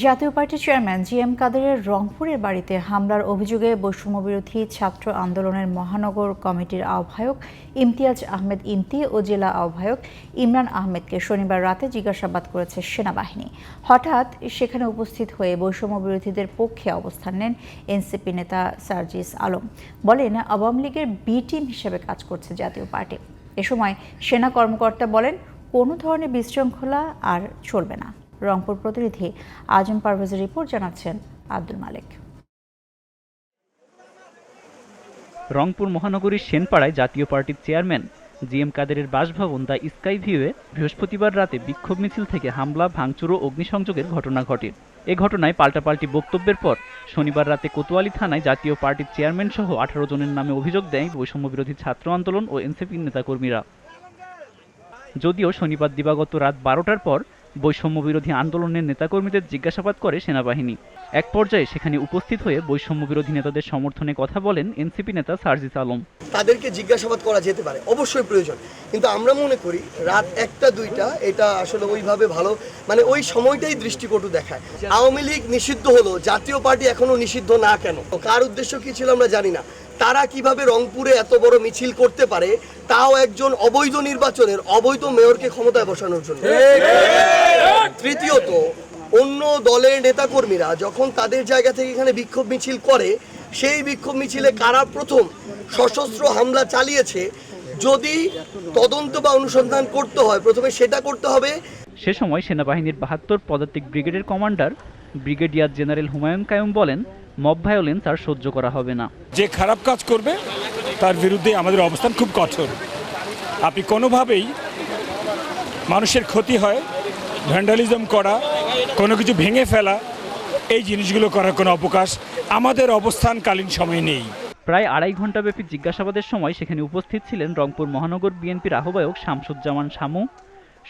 জাতীয় পার্টির chairman GM কাদেরের রংপুরের বাড়িতে হামলার অভিযোগে বৈষম্যবিরোধী ছাত্র আন্দোলনের মহানগর কমিটির আহ্বায়ক ইমতিয়াজ আহমেদ ইমতি ও জেলা আহ্বায়ক ইমরান আহমেদকে শনিবার রাতে জিজ্ঞাসাবাদ করেছে সেনাবাহিনী। হঠাৎ সেখানে উপস্থিত হয়ে বৈষম্যবিরোধীদের পক্ষে অবস্থান নেন এনসিপি নেতা সার্জিস আলম। বলেন, আওয়ামী লীগের বি টিম হিসেবে কাজ করছে জাতীয় পার্টি। এ সময় সেনা কর্মকর্তা বলেন, কোনো ধরনের বিশৃঙ্খলা আর চলবে না। রংপুর প্রতিনিধি আজম পারভেজের রিপোর্ট, জানাচ্ছেন আব্দুল মালেক। রংপুর মহানগরীর সেনপাড়ায় জাতীয় পার্টির চেয়ারম্যান জি.এম কাদেরের বাসভবন দ্য স্কাই ভিউয়ে বৃহস্পতিবার রাতে বিক্ষোভ মিছিল থেকে হামলা, ভাঙচুর ও অগ্নিসংযোগের ঘটনা ঘটে। এ ঘটনায় পাল্টাপাল্টি বক্তব্যের পর শনিবার রাতে কোতোয়ালি থানায় জাতীয় পার্টির চেয়ারম্যান সহ 18 জনের নামে অভিযোগ দেয় বৈষম্যবিরোধী ছাত্র আন্দোলন ও এনসিপির নেতাকর্মীরা। যদিও শনিবার দিবাগত রাত 12টার পর বৈষম্যবিরোধী আন্দোলনের নেতাকর্মীদের জিজ্ঞাসাবাদ করে সেনাবাহিনী। এক পর্যায়ে সেখানে উপস্থিত হয়ে বৈষম্যবিরোধী নেতাদের সমর্থনে কথা বলেন এনসিপি নেতা সার্জিস আলম। তাদেরকে জিজ্ঞাসাবাদ করা যেতে পারে, অবশ্যই প্রয়োজন, কিন্তু আমরা মনে করি রাত 1টা 2টা এটা আসলে ওইভাবে ভালো, মানে ওই সময়টাই দৃষ্টিকটু দেখায়। আওয়ামী লীগ নিষিদ্ধ হলো, জাতীয় পার্টি এখনো নিষিদ্ধ না কেন? কার উদ্দেশ্য কি ছিল আমরা জানি না। তারা কিভাবে রংপুরে এত বড় মিছিল করতে পারে, তাও একজন অবৈধ নির্বাচনের অবৈধ মেয়রকে ক্ষমতায় বসানোর জন্য। তৃতীয়ত, অন্য দলের নেতাকর্মীরা যখন তাদের জায়গা থেকে এখানে বিক্ষোভ মিছিল করে, সেই বিক্ষোভ মিছিলে কারা প্রথম সশস্ত্র হামলা চালিয়েছে, যদি তদন্ত বা অনুসন্ধান করতে হয় প্রথমে সেটা করতে হবে। সে সময় সেনাবাহিনীর 72 পদাতিক ব্রিগেডের commander brigadier general Humayun Kayum বলেন, মব ভায়োলেন্স আর সহ্য করা হবে না। যে খারাপ কাজ করবে তার বিরুদ্ধে আমাদের অবস্থান খুব কঠোর। আপনি কোনোভাবেই মানুষের ক্ষতি হয়, ভ্যান্ডালিজম করা, কোনো কিছু ভেঙে ফেলা, এই জিনিসগুলো করার কোনো অবকাশ আমাদের অবস্থানকালীন সময় নেই। প্রায় 2.5 ঘণ্টাব্যাপী জিজ্ঞাসাবাদের সময় সেখানে উপস্থিত ছিলেন রংপুর মহানগর বিএনপির আহ্বায়ক শামসুজ্জামান শামু,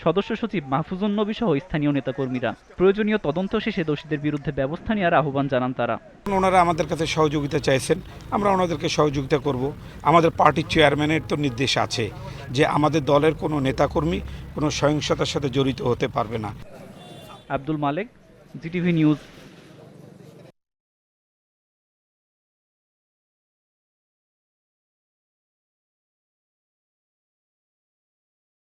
সদস্য সচিব মাহফুজুন নবী সহ স্থানীয় নেতাকর্মীরা। প্রয়োজনীয় তদন্ত শেষে দোষীদের বিরুদ্ধে ব্যবস্থা নেওয়ার আহ্বান জানান তারা। ওনারা আমাদের কাছে সহযোগিতা চাইছেন, আমরা ওনাদেরকে সহযোগিতা করব। আমাদের পার্টির চেয়ারম্যানের তো নির্দেশ আছে যে আমাদের দলের কোনো নেতাকর্মী কোনো সহিংসতার সাথে জড়িত হতে পারবে না। আব্দুল মালেক, জিটিভি নিউজ।